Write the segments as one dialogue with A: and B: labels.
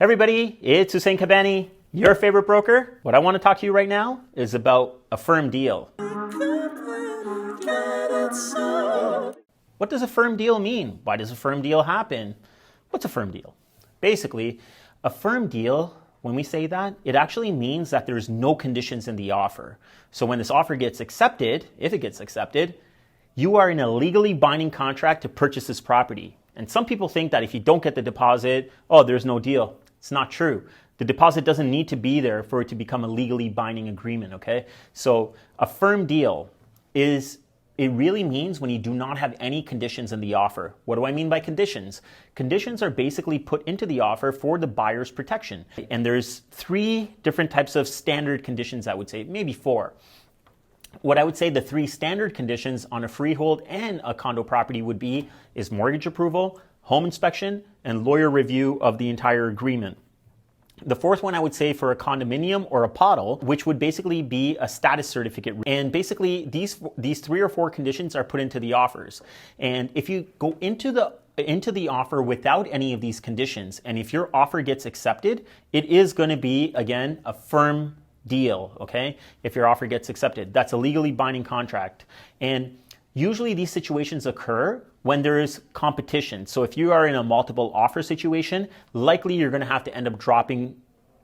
A: Everybody, it's Hussein Kabani, your favorite broker. What I want to talk to you right now is about a firm deal. What does a firm deal mean? Why does a firm deal happen? What's a firm deal? Basically, a firm deal, when we say that, it actually means that there's no conditions in the offer. So when this offer gets accepted, if it gets accepted, you are in a legally binding contract to purchase this property. And some people think that if you don't get the deposit, oh, there's no deal. It's not true. The deposit doesn't need to be there for it to become a legally binding agreement, okay? So a firm deal it really means when you do not have any conditions in the offer. What do I mean by conditions? Conditions are basically put into the offer for the buyer's protection. And there's 3 different types of standard conditions, I would say, maybe 4. What I would say the 3 standard conditions on a freehold and a condo property would be is mortgage approval, home inspection, and lawyer review of the entire agreement. The 4th one I would say for a condominium or a PODL, which would basically be a status certificate. And basically these 3 or 4 conditions are put into the offers. And if you go into the offer without any of these conditions, and if your offer gets accepted, it is going to be, again, a firm deal, okay? If your offer gets accepted, that's a legally binding contract. And usually these situations occur when there is competition. So if you are in a multiple offer situation, likely you're going to have to end up dropping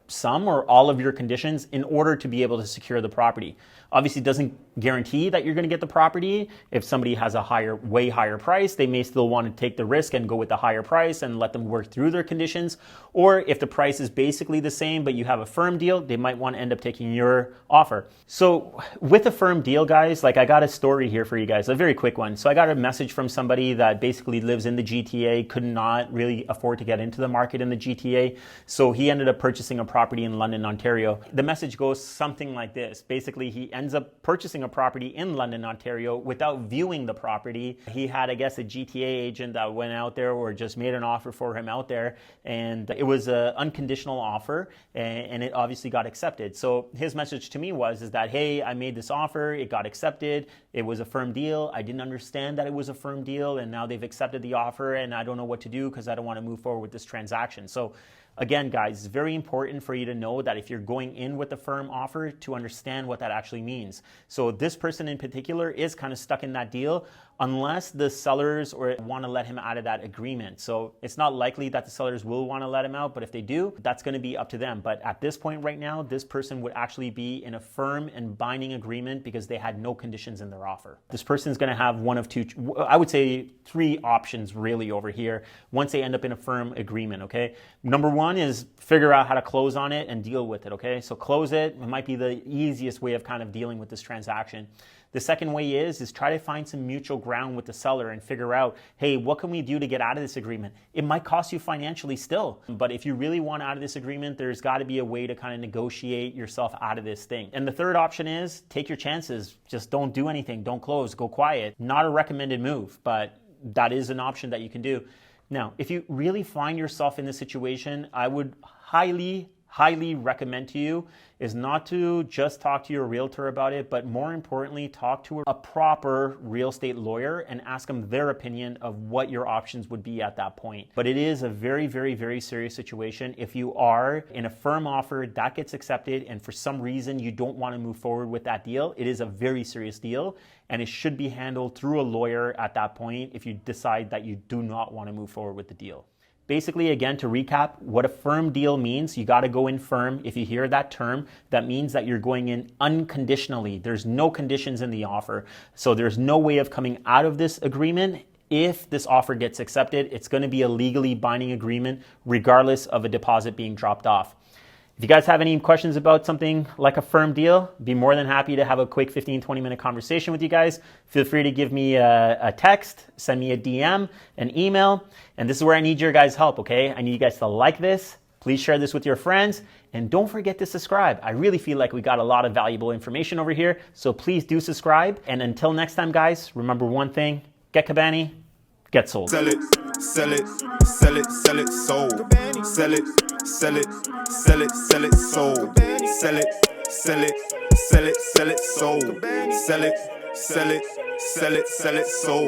A: some or all of your conditions in order to be able to secure the property. Obviously, it doesn't guarantee that you're going to get the property. If somebody has a way higher price, they may still want to take the risk and go with the higher price and let them work through their conditions. Or if the price is basically the same, but you have a firm deal, they might want to end up taking your offer. So with a firm deal, guys, like I got a story here for you guys, a very quick one. So I got a message from somebody that basically lives in the GTA, could not really afford to get into the market in the GTA. So he ended up purchasing a property in London, Ontario. The message goes something like this. Basically, he ends up purchasing a property in London, Ontario without viewing the property. He had, I guess, a GTA agent that went out there or just made an offer for him out there. And it was an unconditional offer and it obviously got accepted. So his message to me is that, hey, I made this offer, it got accepted, it was a firm deal. I didn't understand that it was a firm deal and now they've accepted the offer and I don't know what to do because I don't want to move forward with this transaction. So again, guys, it's very important for you to know that if you're going in with a firm offer to understand what that actually means. So this person in particular is kind of stuck in that deal unless the sellers want to let him out of that agreement. So it's not likely that the sellers will want to let him out, but if they do, that's going to be up to them. But at this point right now, this person would actually be in a firm and binding agreement because they had no conditions in their offer. This person is going to have one of 2, I would say 3 options really over here once they end up in a firm agreement, okay? Number 1 is figure out how to close on it and deal with it, okay? So close it. It might be the easiest way of kind of dealing with this transaction. The second way is try to find some mutual ground with the seller and figure out, hey, what can we do to get out of this agreement? It might cost you financially still, but if you really want out of this agreement, there's got to be a way to kind of negotiate yourself out of this thing. And the third option is take your chances. Just don't do anything. Don't close. Go quiet. Not a recommended move, but that is an option that you can do. Now, if you really find yourself in this situation, I would highly recommend to you is not to just talk to your realtor about it, but more importantly, talk to a proper real estate lawyer and ask them their opinion of what your options would be at that point. But it is a very, very, very serious situation. If you are in a firm offer that gets accepted and for some reason you don't want to move forward with that deal, it is a very serious deal and it should be handled through a lawyer at that point if you decide that you do not want to move forward with the deal. Basically, again, to recap, what a firm deal means, you got to go in firm. If you hear that term, that means that you're going in unconditionally. There's no conditions in the offer. So there's no way of coming out of this agreement. If this offer gets accepted, it's going to be a legally binding agreement regardless of a deposit being dropped off. If you guys have any questions about something like a firm deal, be more than happy to have a quick 15-20 minute conversation with you guys. Feel free to give me a text, send me a DM, an email, and this is where I need your guys' help, okay? I need you guys to like this. Please share this with your friends, and don't forget to subscribe. I really feel like we got a lot of valuable information over here, so please do subscribe. And until next time, guys, remember one thing, get Kabani, get sold.
B: Sell it, sell it, sell it, sell it, sold. Sell it, sell it, sell it, sell it, sold. Sell it, sell it, sell it, sell it, sold. Sell it, sell it, sell it, sell it, sold.